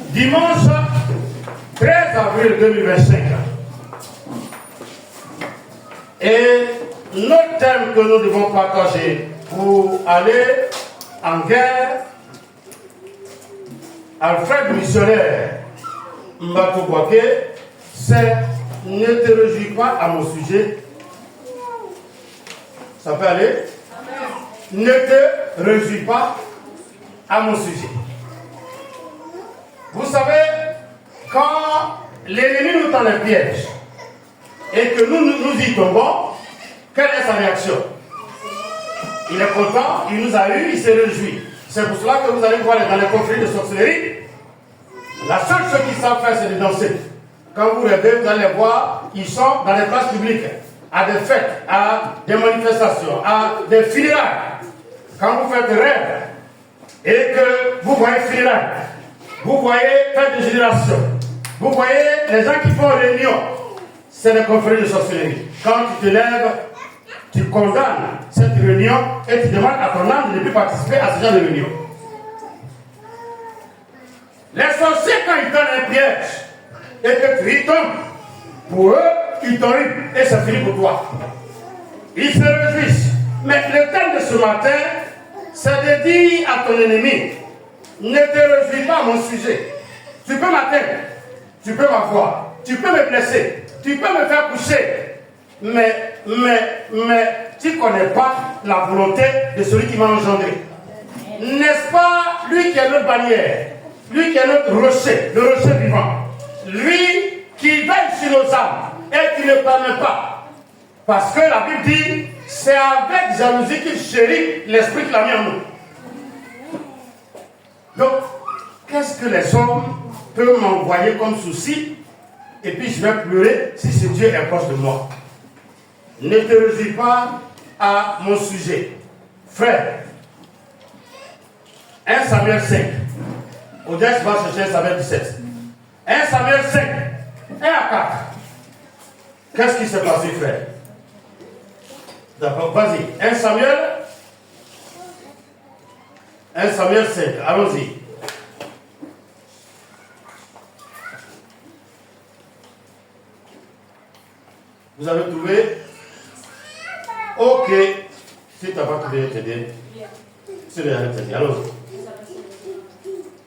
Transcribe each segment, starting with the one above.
dimanche 13 avril 2025. Et notre thème que nous devons partager pour aller en guerre, Alfred missionnaire Mbato Boaké, c'est ne te réjouis pas à mon sujet. Ça peut aller? Ne te réjouis pas à mon sujet. Vous savez, quand l'ennemi nous tend le piège et que nous y tombons, quelle est sa réaction? Il est content, il nous a eu, il se réjouit. C'est pour cela que vous allez voir dans les conflits de sorcellerie, la seule chose qu'ils savent faire, c'est de danser. Quand vous rêvez, vous allez voir, ils sont dans les places publiques, à des fêtes, à des manifestations, à des funérailles. Quand vous faites rêve et que vous voyez funérailles, vous voyez fête de génération, vous voyez les gens qui font réunion, c'est des conflits de sorcellerie. Quand tu te lèves, tu condamnes cette réunion et tu demandes à ton âme de ne plus participer à ce genre de réunion. Les sorciers, quand ils donnent un piège et que tu y tombes, pour eux, ils t'horriblent et c'est fini pour toi. Ils se réjouissent. Mais le thème de ce matin, c'est de dire à ton ennemi, ne te réjouis pas à mon sujet. Tu peux m'atteindre, tu peux m'avoir, tu peux me blesser, tu peux me faire coucher, mais tu ne connais pas la volonté de celui qui m'a engendré. N'est-ce pas lui qui est notre bannière, lui qui est notre rocher, le rocher vivant, lui qui veille sur nos âmes et qui ne permet pas. Parce que la Bible dit, c'est avec jalousie qu'il chérit l'esprit qu'il a mis en nous. Donc, qu'est-ce que les hommes peuvent m'envoyer comme souci et puis je vais pleurer si ce Dieu est proche de moi? Ne te réjouis pas à mon sujet. Frère, 1 Samuel 5. Odès va chercher 1 Samuel 17. 1 Samuel 5. 1 à 4. Qu'est-ce qui s'est passé, frère? D'accord, vas-y. 1 Samuel 5. Allons-y. Vous avez trouvé? Ok. Si tu n'as pas trouvé, t'aider. C'est bien, t'aider. Allons-y.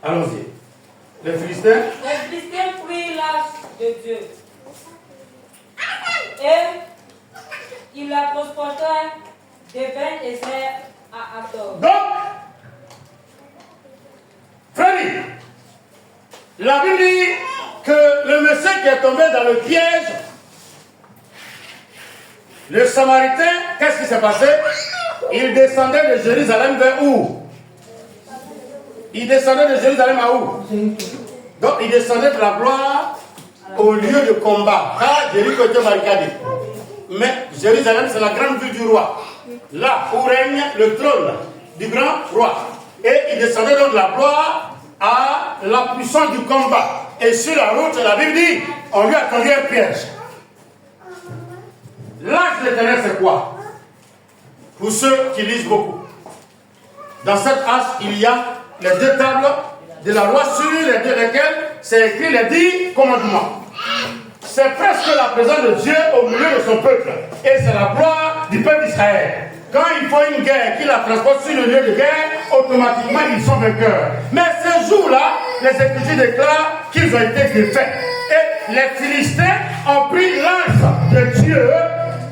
Allons-y. Les Philistins prirent l'arche de Dieu. Et ils la transportèrent de Ben-Ezer à Haddor. Donc, Freddy, la Bible dit que le monsieur qui est tombé dans le piège, le Samaritain, qu'est-ce qui s'est passé? Il descendait de Jérusalem vers où? Il descendait de Jérusalem à où? Donc il descendait de la gloire au lieu de combat. Car Jéricho était barricadé. Mais Jérusalem, c'est la grande ville du roi. Là où règne le trône du grand roi. Et il descendait donc de la gloire à la puissance du combat. Et sur la route, la Bible dit, on lui a tendu un piège. L'arche de l'Éternel, c'est quoi? Pour ceux qui lisent beaucoup. Dans cette arche, il y a les deux tables de la loi sur les deux lesquelles c'est écrit les 10 commandements. C'est presque la présence de Dieu au milieu de son peuple. Et c'est la gloire du peuple d'Israël. Quand il faut une guerre, qu'il la transporte sur le lieu de guerre, automatiquement ils sont vainqueurs. Mais ce jour-là, les Écritures déclarent qu'ils ont été défaits. Et les Philistins ont pris l'arche de Dieu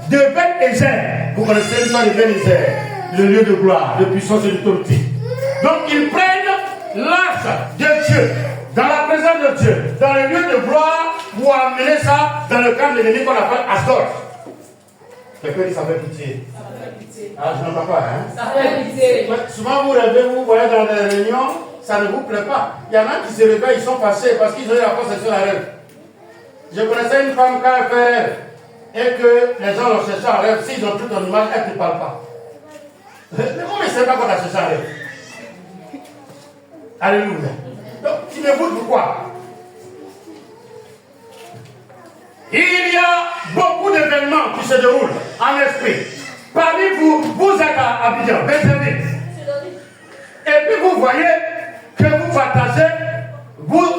de Ben-Ezer. Vous connaissez l'histoire de Ben-Ezer, le lieu de gloire, de puissance et d'autorité. Donc ils prennent l'arche de Dieu, dans la présence de Dieu, dans le lieu de gloire, pour amener ça dans le camp de l'ennemi qu'on appelle Astor. Quelqu'un dit ça fait pitié. Ah, je n'entends pas, hein? Ça fait pitié. Souvent vous rêvez, vous voyez dans les réunions, ça ne vous plaît pas. Il y en a qui se réveillent, ils sont fâchés parce qu'ils ont eu la possession à rêve. Je connaissais une femme quand elle fait rêve et que les gens l'ont cherché en rêve, s'ils ont pris ton image, elle ne te parle pas. Mais comment ils ne savent pas qu'on a cherché en rêve? Alléluia. Donc, tu m'écoutes pourquoi? Il y a beaucoup d'événements qui se déroulent en esprit. Parmi vous, vous êtes à Abidjan, et puis vous voyez que vous partagez, vous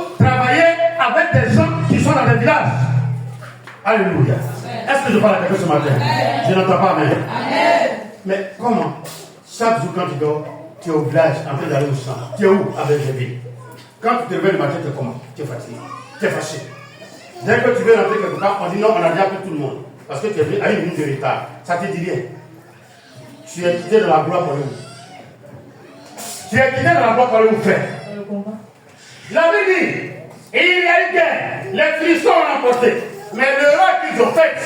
Alléluia. Est-ce que je parle à quelqu'un ce matin? Je n'entends pas, mais comment? Chaque jour quand tu dors, tu es au village en train d'aller au champ. Tu es où avec les villes? Quand tu te réveilles le matin, tu es comment? Tu es fatigué. Tu es fâché. Dès que tu veux rentrer quelque part, on dit non, on a déjà pris tout le monde. Parce que tu es venu à une minute de retard. Ça ne te dit rien. Tu es quitté de la gloire pour aller où? Tu es quitté de la gloire pour aller où faire? La Bible dit, il y a une guerre. Les Philistins ont remporté. Mais l'erreur qu'ils ont faite,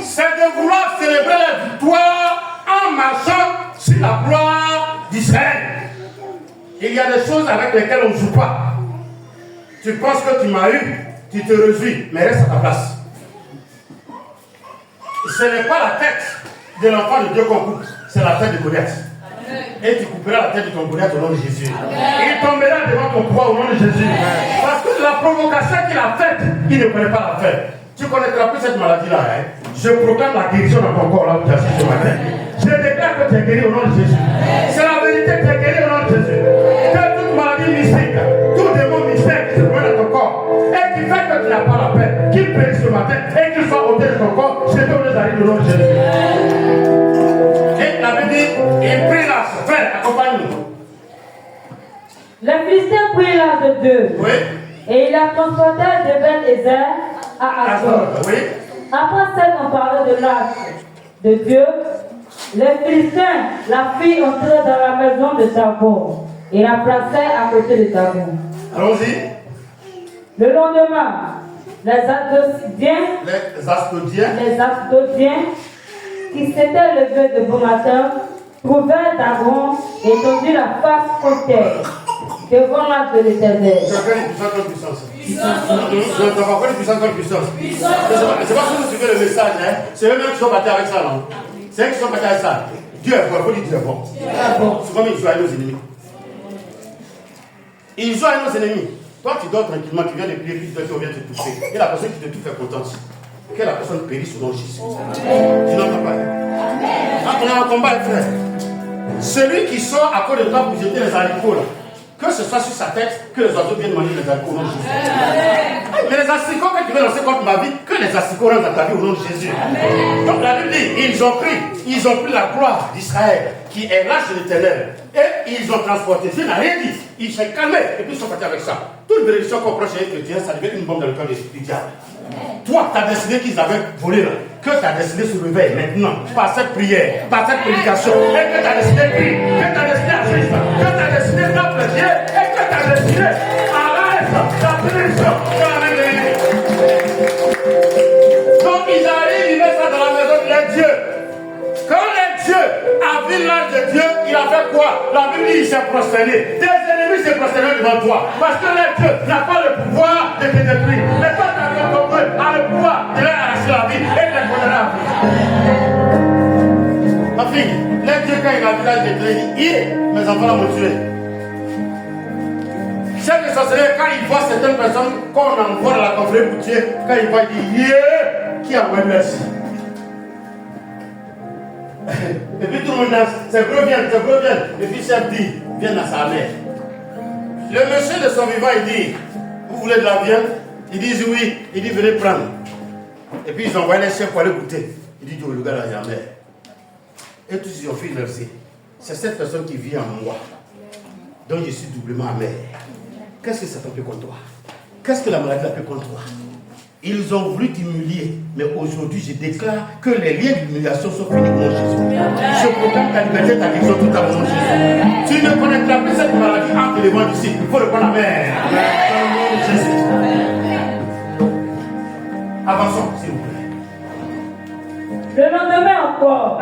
c'est de vouloir célébrer la victoire en marchant sur la gloire d'Israël. Il y a des choses avec lesquelles on ne joue pas. Tu penses que tu m'as eu, tu te réjouis, mais reste à ta place. Ce n'est pas la tête de l'enfant de Dieu qu'on coupe, c'est la tête de Goliath. Et tu couperas la tête de ton Goliath au nom de Jésus. Il tombera devant ton poids au nom de Jésus. Parce que la provocation qu'il a faite, il ne connaît pas la faire. Tu ne connaîtras plus cette maladie-là. Je proclame la guérison dans ton corps là où tu as assis ce matin. Je déclare que tu es guéri au nom de Jésus. C'est la vérité que tu es guéri au nom de Jésus. Que toute maladie mystique, tout démon mystère qui se trouve dans ton corps et qui fait que tu n'as pas la paix, qu'il périsse ce matin et qu'il soit ôté de ton corps, je te donne au nom de Jésus. Et la Bible dit, il prie là, frère, accompagne-nous. Le Philistin prit l'âge de Dieu. Oui. Et il a transporté de Ben-Ezer à Asdod. Oui. Après s'être parlé de l'âge de Dieu, les Philistins la fit entrer dans la maison de Dagon et la placèrent à côté de Dagon. Allons-y. Le lendemain, les Asdodiens qui s'étaient levés de bon matin trouvèrent Dagon étendu la face contre terre devant l'arche de l'Éternel. Tu as fait une puissance contre puissance. Tu n'as pas fait une puissance contre puissance. C'est pas si tu fais le message, c'est eux-mêmes qui sont partis avec ça, non? C'est eux qui sont partis avec ça. Dieu est bon, il faut dire Dieu est bon. Souvent, ils jouent à nos ennemis. Ils jouent à nos ennemis. Toi, tu dors tranquillement, tu viens de prier, puis tu viens te toucher. Et la personne qui te touche fait contente. Que la personne périsse au nom de Jésus. Tu n'entends pas. On a un combat, frère. Celui qui sort à cause de toi pour jeter les haricots, là, que ce soit sur sa tête, que les oiseaux viennent manger les haricots au nom de Jésus. Mais les asticots, quand tu veux lancer contre ma vie, que les asticots rentrent dans ta vie au nom de Jésus. Donc la Bible dit, ils ont pris la gloire d'Israël, qui est l'âge de l'Éternel, et ils ont transporté. Dieu n'a rien dit. Ils s'est calmé, et puis ils sont partis avec ça. Toute bénédiction qu'on proche avec les chrétiens, ça devient une bombe dans le cœur du diable. Toi, ta destinée qu'ils avaient volée là, que ta destinée se réveille maintenant, par cette prière, par cette prédication, et que ta destinée prie, que ta destinée agisse, que ta destinée donne plaisir, et que ta destinée arrête la bénédiction de la main de l'ennemi. Donc ils arrivent, ils mettent ça dans la maison de Dieu. Quand les dieux a vu l'âge de Dieu, il a fait quoi? La Bible dit il s'est prosterné. Tes ennemis s'est prosterné devant toi. Parce que les dieux n'a pas le pouvoir de te détruire. Mais toi, tu as ton Dieu a le pouvoir de leur arracher la vie et de les condamner à vie. Ma fille, les dieux, quand il a vu l'âge de Dieu, il dit mes enfants m'ont tué. Chef de sorcellerie, quand il voit certaines personnes qu'on envoie dans la confrérie pour tuer, quand il voit, il dit qui a envoyé merci? Et puis tout le monde danse, c'est gros bien. Le fils chef dit, viens à sa mère. Le monsieur de son vivant, il dit, vous voulez de la viande? Ils disent oui. Il dit, venez prendre. Et puis ils envoient les chefs pour aller goûter. Il dit, le gars là, il y a mère. Et tous ils ont fait merci. C'est cette personne qui vit en moi. Donc je suis doublement amer. Qu'est-ce que ça fait contre toi? Qu'est-ce que la maladie a fait contre toi? Ils ont voulu t'humilier, mais aujourd'hui je déclare que les liens d'humiliation sont finis au nom de Jésus. Je proclame ta liberté, ta guérison, tout à nom de Jésus. Tu ne connaîtras plus cette maladie entre les mains d'ici. Il faut le prendre la mer. Dans le nom de Jésus. Avançons, s'il vous plaît. Le lendemain encore.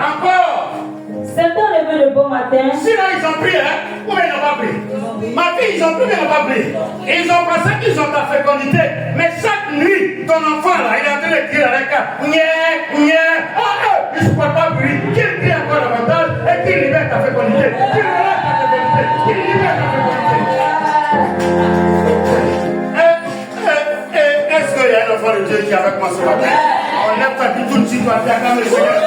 S'étant levé le bon matin. Sinon ils ont pris, ou bien ils n'ont pas pris. Ma fille, ils ont pris, mais ils n'ont pas pris. Ils ont pensé qu'ils ont ta fécondité. Mais chaque nuit, ton enfant là, il est en train de crier avec un il ne supporte pas bruit. Qu'il crie encore davantage et qu'il libère ta fécondité. Qu'il libère ta fécondité. Qu'il libère ta fécondité. Est-ce qu'il y a un enfant de Dieu qui est avec moi ce matin? On lève ta vie tout de suite, on va faire comme le Seigneur.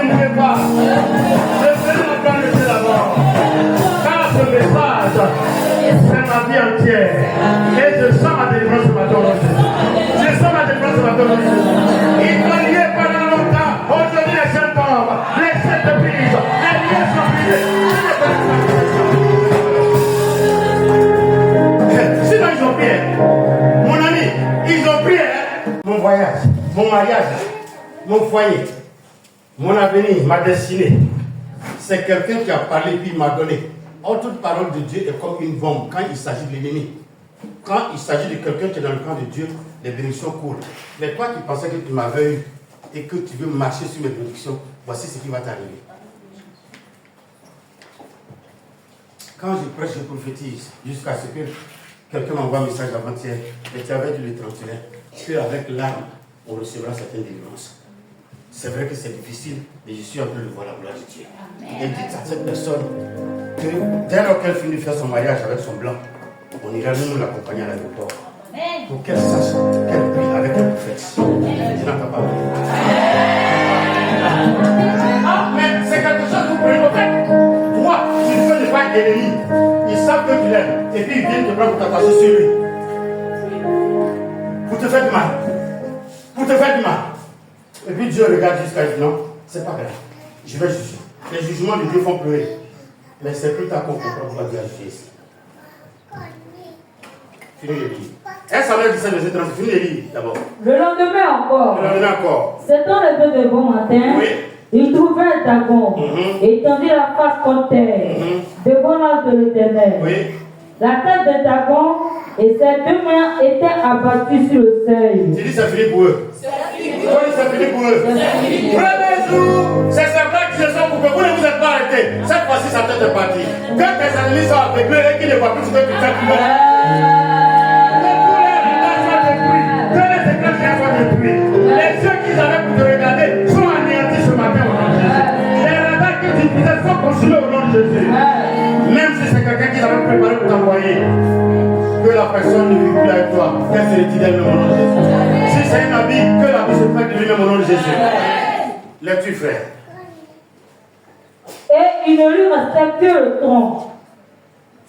Ne nom de Jésus. Ils sont liés pendant longtemps. Aujourd'hui, les jeunes tombent. Les jeunes te brisent. Les liens sont brisés. Sinon, ils ont prié. Mon ami, ils ont prié. Mon voyage, mon mariage, mon foyer, mon avenir, ma destinée. C'est quelqu'un qui a parlé puis il m'a donné. Or, toute parole de Dieu est comme une bombe quand il s'agit de l'ennemi. Quand il s'agit de quelqu'un qui est dans le camp de Dieu, les bénédictions courent. Mais toi qui pensais que tu m'avais eu et que tu veux marcher sur mes bénédictions, voici ce qui va t'arriver. Quand je prêche, je prophétise jusqu'à ce que quelqu'un m'envoie un message avant-hier et tu avais dû le transférer. Qu'avec l'âme, on recevra certaines délivrances. C'est vrai que c'est difficile, mais je suis en train de voir la gloire de Dieu. Et dites à cette personne que dès lors qu'elle finit de faire son mariage avec son blanc, on ira nous l'accompagner à l'aéroport. Pour qu'elle sache qu'elle prie avec un prophète. Je n'entends pas. Ah, mais c'est quelque chose que vous prenez au fait. Toi, tu ne peux pas être ennemi. Ils savent que tu l'aimes. Et puis ils viennent te prendre pour t'attacher sur lui. Pour te faire du mal. Pour te faire du mal. Et puis Dieu regarde jusqu'à dire non, c'est pas grave. Je vais juger. Les jugements de Dieu font pleurer. Mais c'est plus tard qu'on comprend pourquoi Dieu a jugé ici. Finis le livre. 1 Samuel 17, verset 30. Finis le livre d'abord. Le lendemain encore. Le lendemain encore. S'étant levé de bon matin, Oui. il trouvait Dagon et tendit la face contre terre devant l'ange de l'Éternel. Oui. La tête de Dagon et ses deux mains étaient abattues sur le seuil. Tu dis c'est fini pour eux. C'est fini pour eux. Premier jour, c'est vrai qu'ils se sont coupés. Vous ne vous êtes pas arrêtés. Cette fois-ci, sa tête est partie. Quand tes ennemis sont aveuglés et qu'ils ne voient plus ce que tu fais plus. Les yeux qu'ils avaient pour te regarder sont anéantis ce matin au nom de Jésus. Les radars que tu disais sont consulés au nom de Jésus. Même si c'est quelqu'un qu'ils avaient préparé pour t'envoyer, que la personne ne vit plus avec toi, qu'elle se retire d'elle-même au nom de Jésus. Si c'est un ami, que la vie se prête de lui-même au nom de Jésus. Lecture, frère. Et il ne lui restait que le tronc.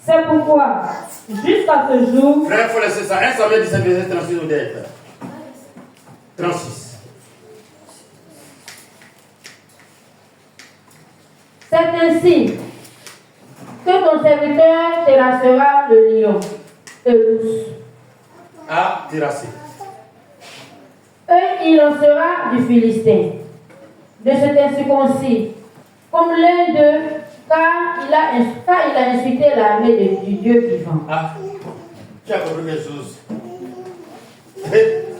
C'est pourquoi, jusqu'à ce jour. Frère, il faut laisser ça. 1 Samuel 17, verset 36 au début. 36. C'est ainsi que ton serviteur terrassera le lion et l'ours. À terrasser. Et il lancera du Philistin, de cet incirconcis, comme l'un d'eux, car il a insulté l'armée du Dieu vivant. Ah, tu as compris les choses.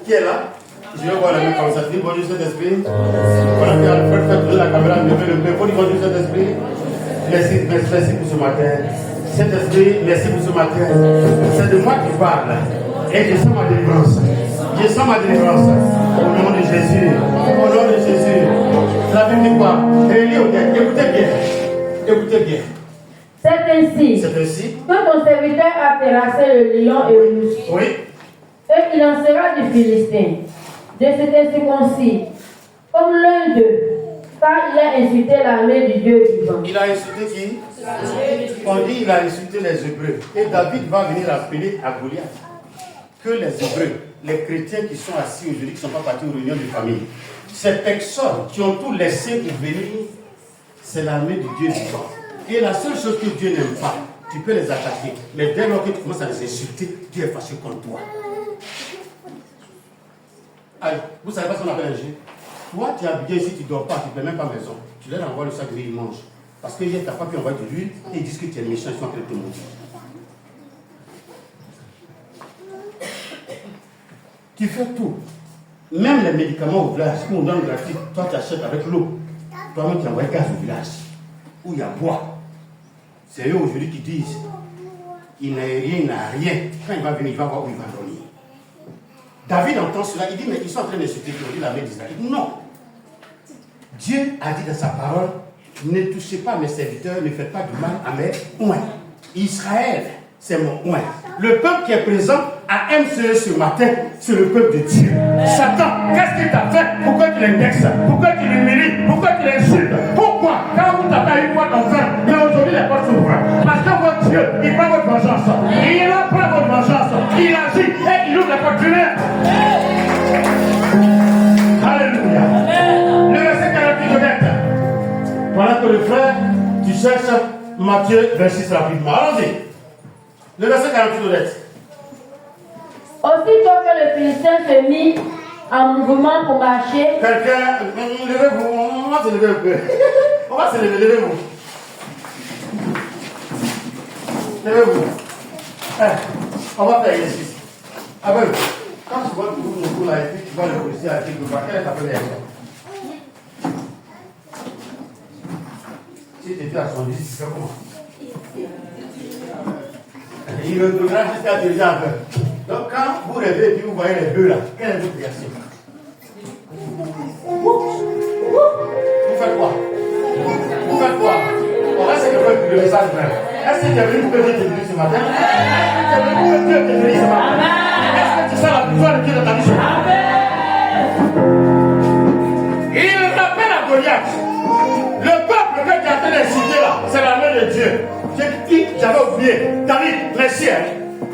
Qui est là? Je vais voir la main comme ça. Dis bonjour Saint-Esprit. On a fait Alfred faire tourner la caméra, lever le main. Faut dire bonjour Saint-Esprit. Merci pour ce matin. Saint-Esprit, merci pour ce matin. C'est de moi qui parle. Et je sens ma délivrance. Je sens ma délivrance. Au nom de Jésus. Au nom de Jésus. La Bible dit quoi? Écoutez bien. Écoutez bien. C'est ainsi que ton serviteur a terrassé le lion et l'ours. Oui. Et il lancera du Philistin, de cet incirconcis, comme l'un d'eux, car il a insulté l'armée du Dieu vivant. Il a insulté qui? On dit il a insulté les Hébreux. Et David va venir appeler à Goliath que les Hébreux, les chrétiens qui sont assis aujourd'hui, qui ne sont pas partis aux réunions de famille, ces personnes qui ont tout laissé pour venir, c'est l'armée du Dieu vivant. Et la seule chose que Dieu n'aime pas, tu peux les attaquer, mais dès lors que tu commences à les insulter, Dieu est fâché contre toi. Allez, vous savez pas ce qu'on appelle un jeu? Toi, tu es habillé ici, tu ne dors pas, tu ne fais même pas maison. Tu leur envoies le sac de riz, ils mangent. Parce que hier, tu n'as pas pu envoyer de l'huile et ils disent que tu es méchant, ils sont en train de te maudire. Tu fais tout. Même les médicaments au village, qu'on donne gratuit, toi tu achètes avec l'eau. Toi-même tu envoies gaz au village, où il y a bois. C'est eux aujourd'hui qui disent, il n'a rien, il n'a rien. Quand il va venir, il va voir où il va dormir. David entend cela, il dit, mais ils sont en train d'insulter l'armée d'Israël. Il dit, non. Dieu a dit dans sa parole, ne touchez pas mes serviteurs, ne faites pas du mal à mes oins. Israël, c'est mon oint. Le peuple qui est présent à MCE ce matin, c'est le peuple de Dieu. Satan, qu'est-ce qu'il t'a fait? Pourquoi tu l'indexes? Pourquoi tu l'humilies? Pourquoi tu l'insultes? Pourquoi? Quand vous tapez une fois d'enfer, mais aujourd'hui les portes s'ouvrent. Parce que votre Dieu, il prend votre vengeance. Il prend votre vengeance. Il agit et il ouvre les portes du l'air. Matthieu 26 rapidement. Allons-y. Le verset 48 honnête. Aussitôt que le Philistin se mit en mouvement pour marcher. Quelqu'un, levez-vous, on va se lever un peu. On va se lever, levez-vous. Levez-vous. On va faire l'exercice. Ah ben, quand tu vois tout le monde là et puis tu vois le policier à quelque part, quelle est ta première réaction? Si tu étais à son lit, tu fais comment? Il retournera jusqu'à te dire un peu. Donc quand vous rêvez et puis vous voyez les deux là, quelle est votre réaction? Vous faites quoi? Vous faites quoi? On va essayer de faire le message même. Est-ce que tu es venu pour que Dieu te bénisse ce matin? Est-ce que tu es venu pour que Dieu te bénisse ce matin? Est-ce que tu sens la victoire de Dieu dans ta vie ce matin? Il rappelle à Goliath. Le peuple que tu es en train d'inciter là, c'est la main de Dieu. J'ai dit, j'avais oublié. David, merci.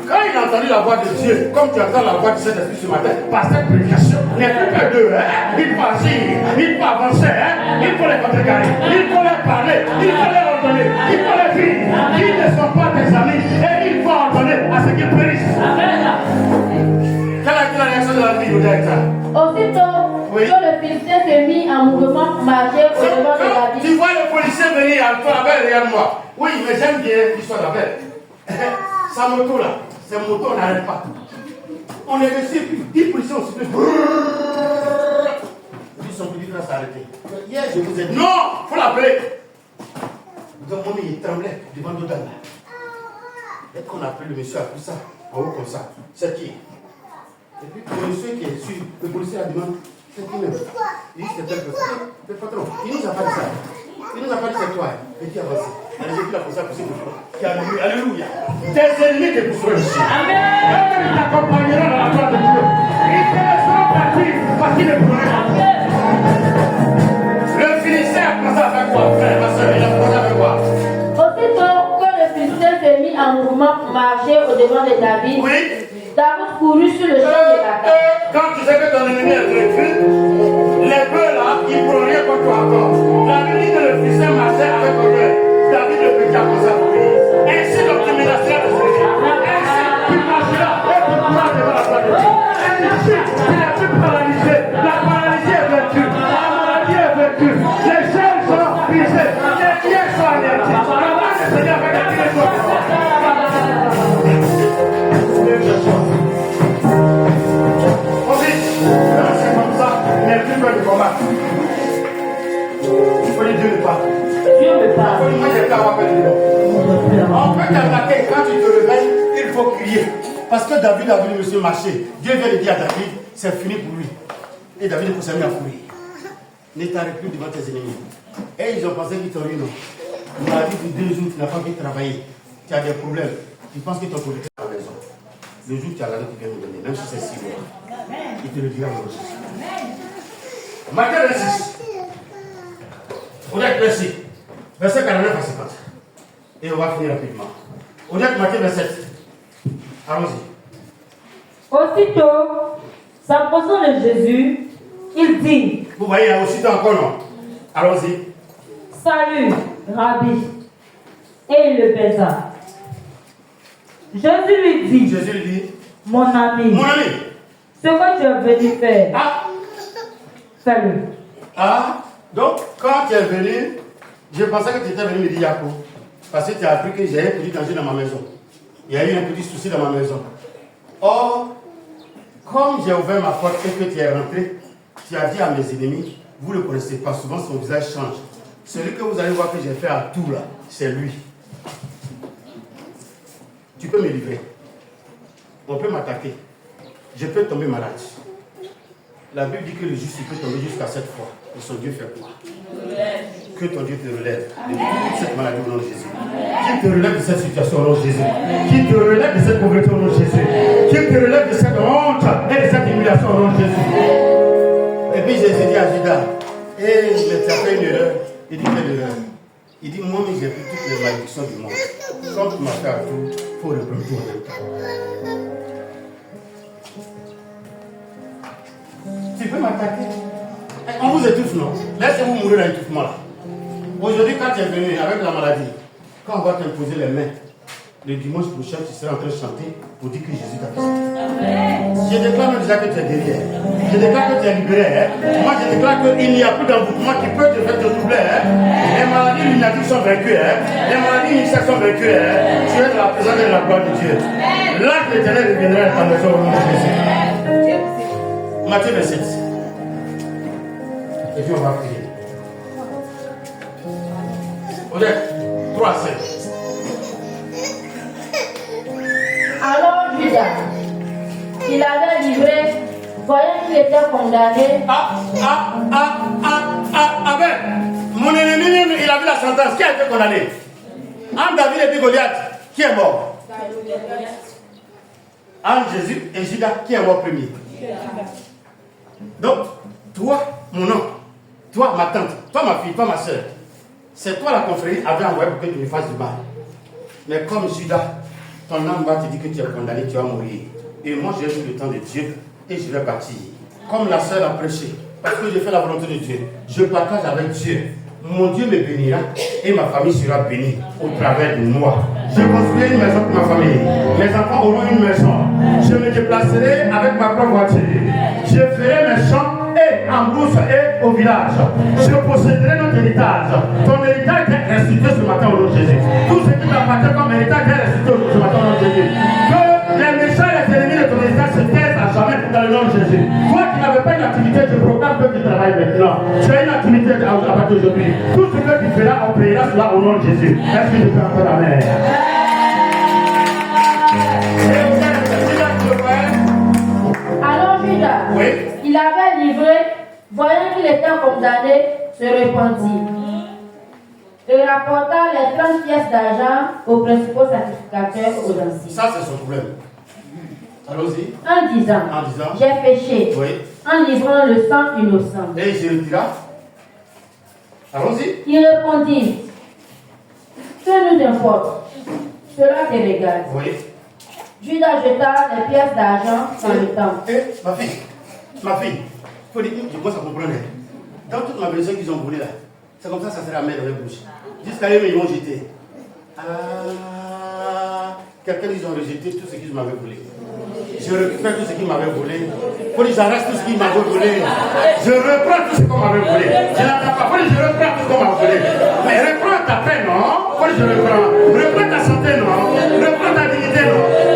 Quand il a entendu la voix de Dieu, comme tu entends la voix de Saint-Esprit ce matin, par cette prédication, il n'y a plus que deux. Il faut agir, il faut avancer, il faut les contrecarrer, il faut leur parler, il faut leur ordonner, il faut les dire qu'ils ne sont pas tes amis et il faut ordonner à ce qu'ils périssent. Quelle a été la réaction de la vie de Aussitôt que le Philistin se mit en mouvement pour marcher au devant de David. Tu vois le policier venir à toi, la belle, regarde-moi. Oui, mais j'aime bien l'histoire de la belle. Sa moto là, ces motos on n'arrête pas. On est resté, 10 policiers ont sifflé. Ils sont venus s'arrêter. Hier, je vous ai dit, non, il faut l'appeler. Donc, mon il tremblait devant d'autres là. Dès qu'on a appelé le monsieur, a pris ça, en haut comme ça. C'est qui? Et puis, le monsieur qui est sur, le policier a demandé, c'est qui même? Il dit, c'est tel personne. Le patron, il nous a pas dit ça. Il nous a pas dit c'est toi. Et qui avance? J'ai vu la personne possible. Alléluia. Tes ennemis te pousseront ici. Amen. Ils t'accompagneront dans la gloire de Dieu. Ils te laisseront partir parce qu'ils ne pourront pas. Le Philistin a commencé à faire quoi, frère, ma soeur? Il a commencé à faire quoi? Aussitôt que le Philistin s'est mis en mouvement pour marcher au devant de David, oui. David courut sur le champ de bataille. Quand tu sais que ton ennemi est vaincu, les bœufs là, ils ne pourront rien contre toi encore. La Bible dit que le Philistin marchait avec orgueil. David le petit a commencé à courir. Ainsi donc tu menaceras le Seigneur. Ainsi tu marcheras et tu pourras devant la gloire de Dieu. Ainsi tu n'es plus paralysé. La paralysie est vaincue. La maladie est vaincue. Les chaînes sont brisées. Les liens sont anéantis. La main du Seigneur va gagner les autres. Ensuite, quand c'est comme ça, il n'y a plus peur de combattre. Il faut dire Dieu ne parle. Dieu me parle. Moi, j'ai pas rappelé de l'eau. On peut t'attaquer quand tu te réveilles, il faut crier. Parce que David a voulu monsieur marcher. Dieu vient de dire à David, c'est fini pour lui. Et David est mis à courir. Ne t'arrête plus devant tes ennemis. Et ils ont pensé qu'ils t'ont eu, non. Il m'a dit que 2 jours, tu n'as pas pu travailler. Tu as des problèmes. Tu penses que ton politique est à la maison. Le jour où tu as l'argent, tu viens me donner, même si c'est 6 mois. Il te le dira en Jésus. Matthieu 26. Honnête, merci. Verset 49 à 50. Et on va finir rapidement. Honnête, Matthieu 27. Allons-y. Aussitôt, s'approchant de Jésus, il dit. Vous voyez, il y a aussitôt encore non. Allons-y. Salut, Rabbi. Et il le baisa. Jésus lui dit. Jésus lui dit. Mon ami. Mon ami. Ce que tu es venu faire. Ah. Fais-le. Ah. Donc, quand tu es venu, je pensais que tu étais venu me dire Yako. Parce que tu as appris que j'ai un petit danger dans ma maison. Il y a eu un petit souci dans ma maison. Or, comme j'ai ouvert ma porte et que tu es rentré, tu as dit à mes ennemis, vous ne le connaissez pas, souvent son visage change. Celui que vous allez voir que j'ai fait à tout là, c'est lui. Tu peux me livrer. On peut m'attaquer. Je peux tomber malade. La Bible dit que le juste peut tomber jusqu'à 7 fois. Et son Dieu fait quoi? Que ton Dieu te relève de toute cette maladie au nom de Jésus. Qu'il te relève de cette situation au nom de Jésus. Qu'il te relève de cette pauvreté au nom de Jésus. Qu'il te relève de cette honte et de cette humiliation au nom de Jésus. Et puis Jésus dit à Judas, tu as fait une erreur. Il dit, quelle erreur? Il dit, moi, j'ai pris toutes les malédictions du monde. Comme tu m'as fait à tout, il faut reprendre tout en même temps. Tu peux m'attaquer. On vous étouffe, non? Laissez-vous mourir dans l'étouffement là. Aujourd'hui, quand tu es venu avec la maladie, Quand on va t'imposer les mains, le dimanche prochain, tu seras en train de chanter pour dire que Jésus t'a fait. Je déclare même déjà que tu es guéri. Je déclare que tu es libéré. Moi, je déclare qu'il n'y a plus d'envoûtement qui peut te faire te doubler. Les maladies lunatiques sont vaincues. Les maladies mixtes sont vaincues. Tu es dans la présence de la gloire de Dieu. L'âge de l'éternel reviendra à ta maison au nom de Jésus. Matthieu 27. Et puis on va prier. Honnête, 3 à 5. Alors Judas, il avait livré, voyant qu'il était condamné. Amen. Mon ennemi, il a vu la sentence. Qui a été condamné? Entre David et puis Goliath, qui est mort? Entre Jésus et Judas, qui est mort premier? Donc, toi, mon oncle, toi, ma tante, toi, ma fille, toi, ma soeur, c'est toi la confrérie avait envoyé pour que tu me fasses du mal. Mais comme Judas, ton âme va te dire que tu es condamné, tu vas mourir. Et moi, j'ai eu le temps de Dieu et je vais partir. Comme la sœur a prêché, parce que j'ai fait la volonté de Dieu, je partage avec Dieu. Mon Dieu me bénira et ma famille sera bénie au travers de moi. Je construirai une maison pour ma famille. Mes enfants auront une maison. Je me déplacerai avec ma propre voiture. Je ferai mes champs et en brousse et au village. Je posséderai notre héritage. Ton héritage est restitué ce matin au nom de Jésus. Tout ce qui t'appartient comme héritage est restitué ce matin au nom de Jésus. Que les méchants et les ennemis de ton héritage se taisent à jamais dans le nom de Jésus. Toi qui n'avais pas une activité, je proclame que tu travailles maintenant. Tu as une activité à partir d'aujourd'hui. Tout ce que tu feras, on payera cela au nom de Jésus. Est-ce que je peux encore la main? Alors Judas, Oui. il avait livré, voyant qu'il était condamné, se repentit et rapporta les 30 pièces d'argent aux principaux sacrificateurs aux anciens. Ça, c'est son problème. Allons-y. En disant, j'ai péché, oui, en livrant le sang innocent. Et il se retira. Allons-y. Il répondit, que nous importe, cela te regarde. Oui. Judas jeta les pièces d'argent dans le temple. Ma fille, faut dire, je commence à comprendre. Dans toute ma maison qu'ils ont brûlé là, c'est comme ça que ça sera mis dans les bouches. Jusqu'à eux, ils vont jeter. Quelqu'un, ils ont rejeté tout ce qu'ils m'avaient volé. Je récupère tout ce qu'ils m'avaient volé. Faut dire, j'arrête tout ce qu'ils m'avaient volé. Je reprends tout ce qu'on m'avait volé. Je n'attends pas. Faut dire, je reprends tout ce qu'on m'a volé. Mais reprends ta paix, non? Faut dire, je reprends. Reprends ta santé, non? Reprends ta dignité, non?